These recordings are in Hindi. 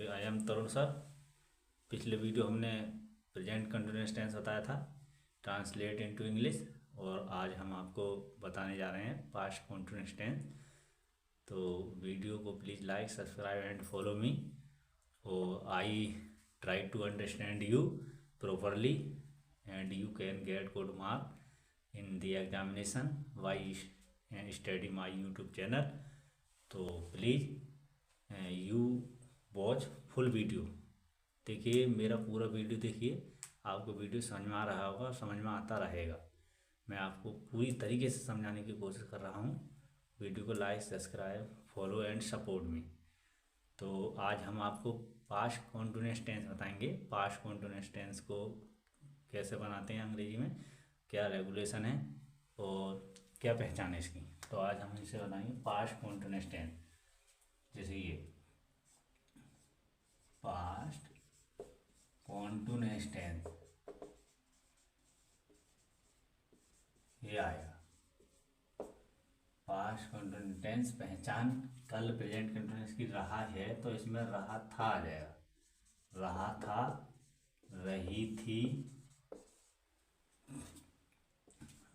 I am Tarun sir. पिछले वीडियो हमने प्रेजेंट कंटिन्यूअस टेंस बताया था, ट्रांसलेट इनटू इंग्लिश, और आज हम आपको बताने जा रहे हैं पास्ट कंटिन्यूअस टेंस। तो वीडियो को please like, subscribe and follow me, और I try to understand you properly and you can get good mark in the examination by study my YouTube channel. तो please you watch full video, देखिए मेरा पूरा वीडियो देखिए, आपको वीडियो समझ में आ रहा होगा, समझ में आता रहेगा। मैं आपको पूरी तरीके से समझाने की कोशिश कर रहा हूँ। वीडियो को like, subscribe, follow and support me. तो आज हम आपको पास्ट कंटिन्यूअस टेंस बताएंगे। पास्ट कंटिन्यूअस टेंस को कैसे बनाते हैं अंग्रेजी में, क्या रेगुलेशन है और क्या पहचान है इसकी। तो आज हम इसे बताएंगे पास्ट कंटिन्यूअस टेंस। जैसे ये पास्ट कंटिन्यूअस टेंस ये आएगा। पास्ट कंटिन्यूअस टेंस पहचान कल प्रेजेंट कंटिन्यूअस की रहा है, तो इसमें रहा था आ जाएगा। रहा था, रही थी,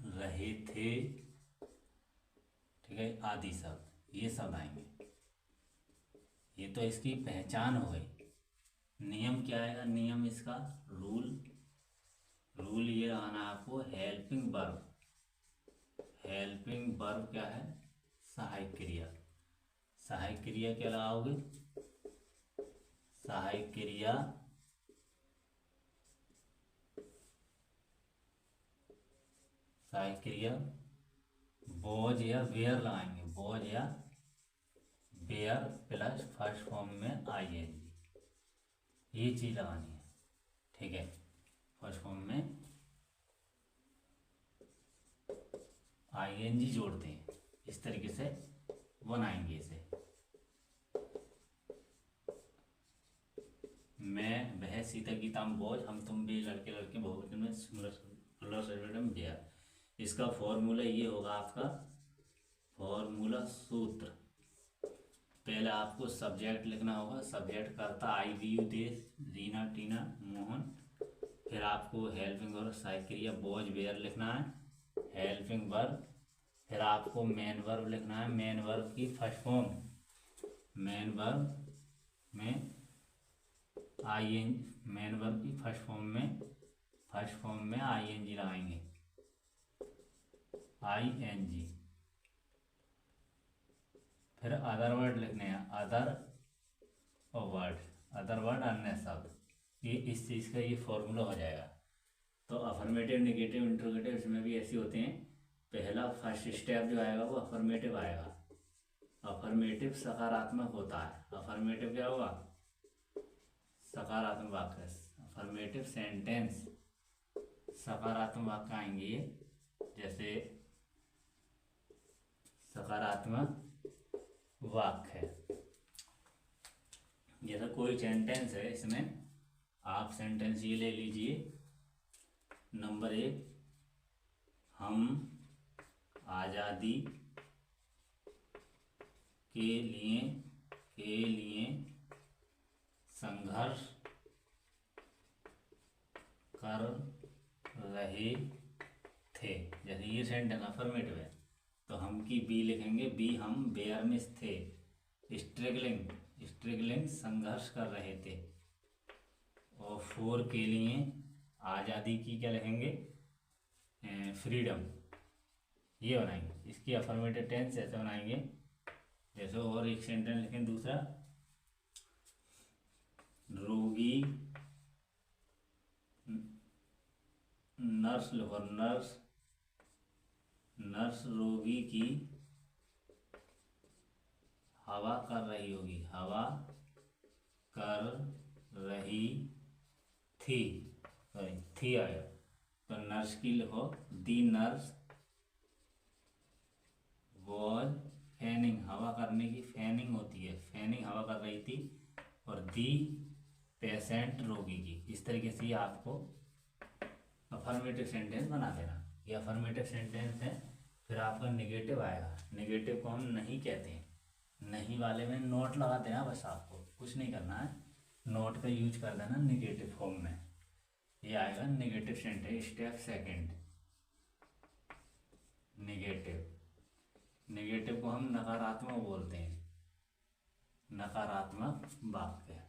रहे थे, ठीक है, आदि शब्द ये सब आएंगे। ये तो इसकी पहचान हो गई। नियम क्या आएगा? नियम इसका रूल ये आना आपको हेल्पिंग वर्ब। हेल्पिंग वर्ब क्या है? सहायक क्रिया। सहायक क्रिया क्या लगाओगे? सहायक क्रिया वॉज या वेयर लगाएंगे। वॉज या वेयर प्लस फर्स्ट फॉर्म में आईएनजी, ये चीज लगानी है, ठीक है। फर्स्ट फॉर्म में आईएनजी जोड़ते हैं, इस तरीके से बनाएंगे इसे। मैं, वह, सीता, गीता, बोझ, हम, तुम भी, लड़के लड़के, बहुवचन में सिंगुलर वेयर। इसका फॉर्मूला ये होगा, आपका फॉर्मूला सूत्र। पहले आपको सब्जेक्ट लिखना होगा। सब्जेक्ट करता आई, वी, यू, देश, रीना, टीना, मोहन। फिर आपको हेल्पिंग वर्ब सहायक क्रिया बोझ वेयर लिखना है, हेल्पिंग वर्ब। फिर आपको मेन वर्ब लिखना है। मेन वर्ब की फर्स्ट फॉर्म, मेन वर्ब में मेन वर्ब की फर्स्ट फॉर्म में आईएनजी लगाएंगे, आईएनजी। फिर अदर वर्ड लिखने हैं, अदर वर्ड अन्य शब्द। ये इस चीज़ का ये फॉर्मूला हो जाएगा। तो अफर्मेटिव, नेगेटिव, इंट्रोगेटिव इसमें भी ऐसे होते हैं। पहला फर्स्ट स्टेप जो आएगा वो अफर्मेटिव आएगा। अफर्मेटिव सकारात्मक होता है। अफर्मेटिव क्या होगा? सकारात्मक वाक्य। अफर्मेटिव सेंटेंस सकारात्मक वाक्य आएंगे ये। जैसे सकारात्मक वाक्य है, जैसा कोई सेंटेंस है, इसमें आप सेंटेंस ये ले लीजिए। नंबर 1, हम आज़ादी के लिए संघर्ष कर रहे थे। जैसे ये सेंटेंस अफर्मेटिव है, तो हम की बी लिखेंगे। बी, हम बेयर में थे। स्ट्रगलिंग संघर्ष कर रहे थे। और फोर के लिए आज़ादी की क्या लिखेंगे? फ्रीडम। ये बनाएंगे। इसकी अफर्मेटिव टेंस ऐसे बनाएंगे। जैसे और एक सेंटेंस लिखें दूसरा, रोगी, नर्स लिखो, नर्स रोगी की हवा कर रही होगी, हवा कर रही थी, सॉरी थी आया। तो नर्स की लिखो, दी नर्स वॉज फैनिंग, हवा करने की फैनिंग होती है, फैनिंग हवा कर रही थी। और दी पेशेंट रोगी की। इस तरीके से आपको अफर्मेटिव सेंटेंस बना देना। ये अफर्मेटिव सेंटेंस है। फिर आपका नेगेटिव आएगा। नेगेटिव को हम नहीं कहते हैं। नहीं वाले में नोट लगा देना, बस आपको कुछ नहीं करना है। नॉट का यूज कर देना निगेटिव फॉर्म में, ये आएगा negative sentence. Step second, negative को हम नकारात्मक बोलते हैं, नकारात्मक वाक्य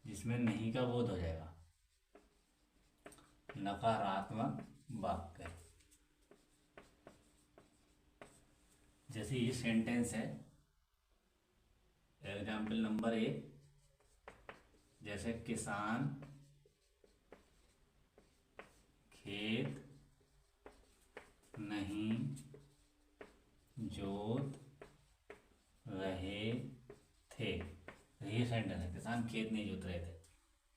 जिसमें नहीं का बोध हो जाएगा, नकारात्मक वाक्य। जैसे ये सेंटेंस है, एग्जाम्पल नंबर 1, जैसे किसान खेत नहीं जोत रहे थे, ये सेंटेंस है, किसान खेत नहीं जोत रहे थे।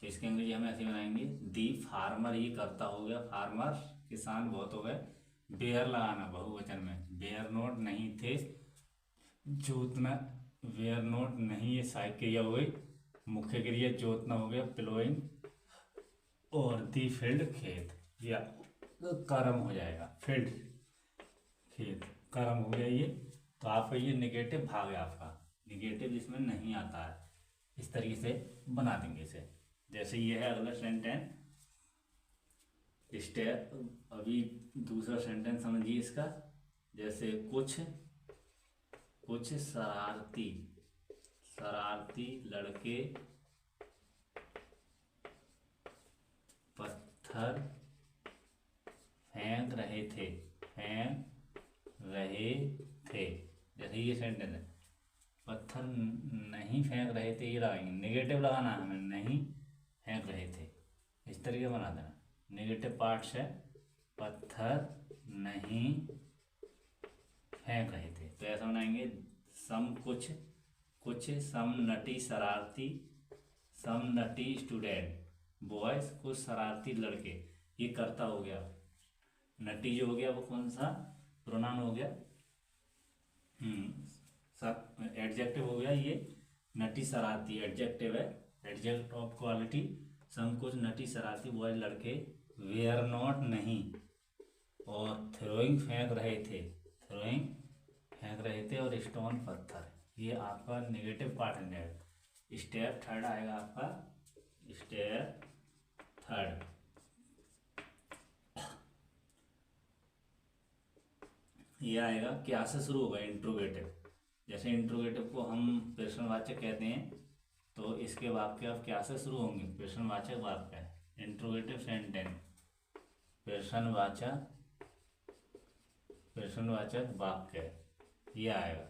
तो इसके अंग्रेजी हम ऐसे बनाएंगे, दी फार्मर, ये करता हो गया, फार्मर किसान बहुत हो गए, बेयर लगाना बहुवचन में, बेयर नोट नहीं थे, जोतना, वेयर नोट नहीं, ये सहायक क्रिया हो गई, मुख्य क्रिया जोतना हो गया, प्लोइंग, और दी फील्ड खेत, या कर्म हो जाएगा, फील्ड खेत कर्म हो गया ये। तो आपका ये निगेटिव भाग है, आपका निगेटिव जिसमें नहीं आता है, इस तरीके से बना देंगे इसे। जैसे ये है अगला सेंटेंस, स्टेप, अभी दूसरा सेंटेंस समझिए इसका। जैसे कुछ शरारती लड़के पत्थर फेंक रहे थे, जैसे ये सेंटेंस है, पत्थर नहीं फेंक रहे थे, ये लगाएंगे, नेगेटिव लगाना है हमें, नहीं फेंक रहे थे, इस तरीके बना देना। नेगेटिव पार्ट्स है, पत्थर नहीं फेंक रहे थे, तो ऐसा बनाएंगे, सम कुछ सम नटी शरारती, सम नटी स्टूडेंट, बॉयज कुछ शरारती लड़के, ये करता हो गया, नटी जो हो गया वो कौन सा प्रोनाउन हो गया, एडजेक्टिव हो गया ये, नटी शरारती एडजेक्टिव है, एडजेक्ट ऑफ क्वालिटी, सम कुछ नटी शरारती बॉयज लड़के, वेयर नॉट नहीं, और थ्रोइंग फेंक रहे थे, और स्टोन पत्थर, ये आपका नेगेटिव पार्ट है। स्टेप थर्ड आएगा आपका, स्टेप थर्ड, ये आएगा क्या से शुरू होगा, इंट्रोगेटिव। जैसे इंट्रोगेटिव को हम प्रश्नवाचक कहते हैं, तो इसके वाक्य अब क्या से शुरू होंगे, प्रश्नवाचक वाक्य, इंट्रोगेटिव सेंटेंस, प्रश्नवाचक वाक्य, ये आएगा।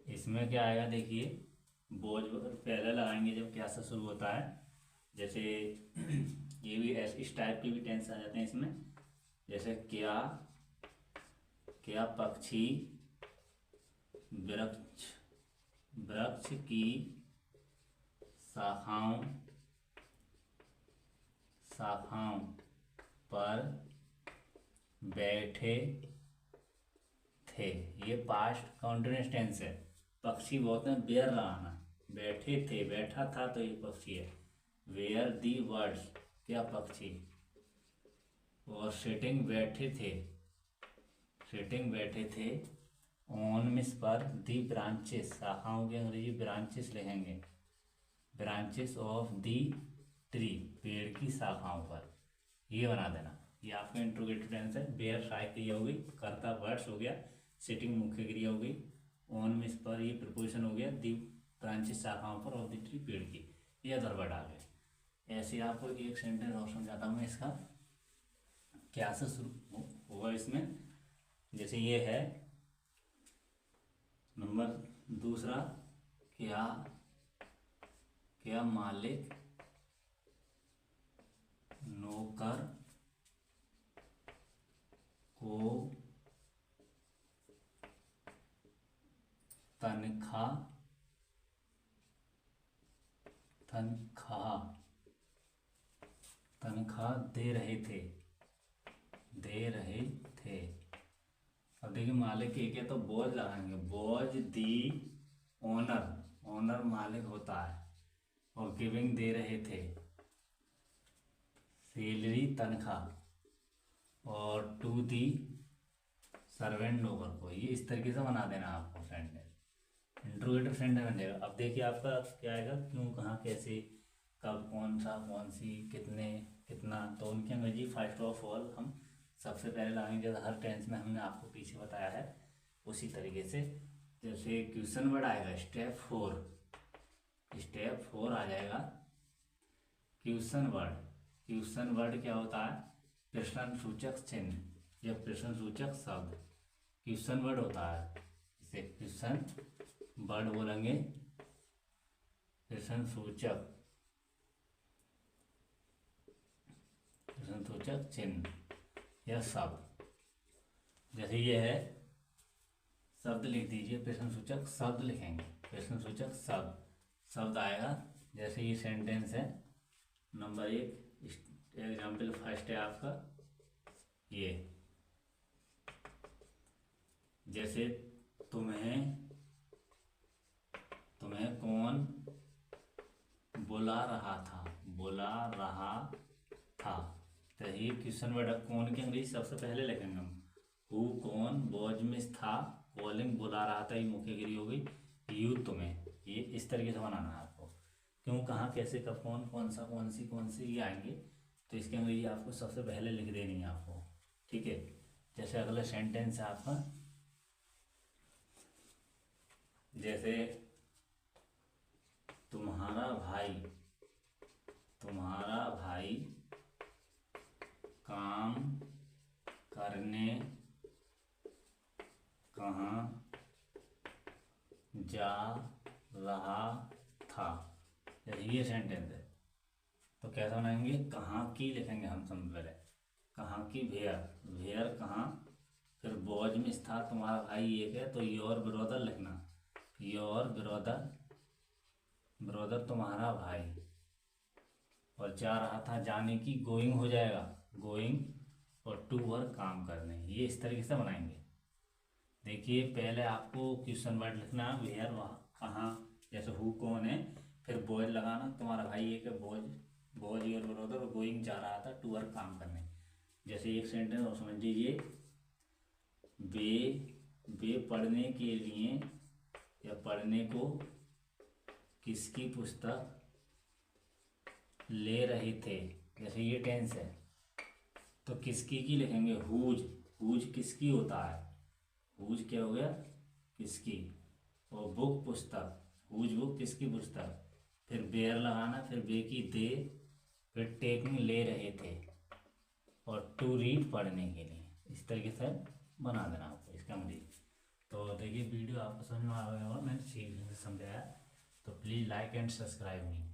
इसमें क्या आएगा देखिए, बोझ पहले लगाएंगे जब क्या से शुरू होता है, जैसे ये भी इस टाइप के भी टेंस आ जाते हैं इसमें। जैसे क्या पक्षी वृक्ष की शाखाओं पर बैठे थे, ये पास्ट कंटीन्यूअस टेंस है। पक्षी बोलते हैं बेयर लगाना, बैठे थे, बैठा था तो ये पक्षी है, वेयर दी वर्ड्स, क्या पक्षी, और सिटिंग बैठे थे, ऑन मिस पर, दी ब्रांचेस, शाखाओं के अंग्रेजी ब्रांचेस लिखेंगे, ब्रांचेस ऑफ दी ट्री, पेड़ की शाखाओं पर, ये बना देना। ये आपका इंट्रोगेटिव टेंस है। बेयर सहायक क्रिया हो गई, कर्ता वर्ड्स हो गया, सिटिंग मुख्य क्रिया हो गई, ऑन मिस पर ये प्रिपोजिशन हो गया, दी ब्रांचेस शाखाओं पर, ऑफ दी ट्री पेड़ की, ये अदर वर्ड आ गए। ऐसे आपको एक सेंटेंस और समझाता हूँ मैं इसका, क्या से शुरू होगा इसमें। जैसे ये है नंबर दूसरा, क्या मालिक नौकर को तनख्वाह दे रहे थे। अब देखिए मालिक एक है तो बोझ लगाएंगे, बोझ दी ओनर मालिक होता है, और गिविंग दे रहे थे, सैलरी तनख्वाह, और टू दी सर्वेंट नौकर को, ये इस तरीके से बना देना आपको सेंटेंस। इंट्रोगेटिव सेंटेंस बन जाएगा। अब देखिए आपका क्या आएगा, क्यों, कहाँ, कैसे, कब, कौन सा, कौन सी, कितने, कितना। तो उनकी अंग्रेजी फर्स्ट ऑफ ऑल हम सबसे पहले लगाएंगे, जैसे हर टेंस में हमने आपको पीछे बताया है उसी तरीके से। जैसे क्वेश्चन वर्ड आएगा स्टेप 4, स्टेप 4 आ जाएगा क्वेश्चन वर्ड। क्वेश्चन वर्ड क्या होता है, प्रश्न सूचक चिन्ह या प्रश्न सूचक शब्द क्वेश्चन वर्ड होता है। इसे क्वेश्चन वर्ड बोलेंगे, प्रश्न सूचक चिन्ह या शब्द। जैसे ये है, शब्द लिख दीजिए, प्रश्न सूचक शब्द लिखेंगे, प्रश्न सूचक शब्द आएगा। जैसे ये सेंटेंस है नंबर 1, एग्जाम्पल फर्स्ट है आपका ये, जैसे तुम्हें कौन बुला रहा था, तो ये क्वेश्चन वर्ड है। कौन की अंग्रेजी सबसे पहले लिखेंगे हम, हु कौन, वॉज मिस था, कॉलिंग बुला रहा था, ये मुख्य क्रिया हो गई, यू तुम्हें। ये इस तरीके से बनाना है आपको। क्यों, कहाँ, कैसे, कब, कौन, कौन सा, कौन सी ये आएंगे, तो इसकी अंग्रेजी आपको सबसे पहले लिख देनी है आपको, ठीक है। जैसे अगला सेंटेंस है आपका, जैसे तुम्हारा भाई काम करने कहाँ जा रहा था। ये सेंटेंस है, तो कैसा बनाएंगे, कहाँ की लिखेंगे हम सबसे पहले, कहाँ की, वेयर कहाँ, फिर वॉज मिस था, तुम्हारा भाई एक है तो योर ब्रदर लिखना, योर ब्रदर तुम्हारा भाई, और जा रहा था, जाने की, गोइंग हो जाएगा, गोइंग, और टू वर्क काम करने। ये इस तरीके से बनाएंगे। देखिए पहले आपको क्वेश्चन वर्ड लिखना है, वेयर वहाँ कहाँ, जैसे हु कौन है, फिर बॉयज लगाना, तुम्हारा भाई एक है, बॉयज योर ब्रदर, और गोइंग जा रहा था टू वर्क काम करने। जैसे एक सेंटेंस और समझ लीजिए, वे पढ़ने के लिए या पढ़ने को किसकी पुस्तक ले रहे थे। जैसे ये टेंस है तो किसकी की लिखेंगे, हुज किसकी होता है, हुज क्या हो गया, किसकी, और बुक पुस्तक, हुज बुक किसकी पुस्तक, फिर बेयर लगाना, फिर बे की दे, फिर टेकिंग ले रहे थे, और टू रीड पढ़ने के लिए। इस तरीके से बना देना आपको इसका अंग्रेजी। तो देखिए वीडियो आपको समझ में आ गया होगा, मैंने ठीक से समझाया, तो please like and subscribe me.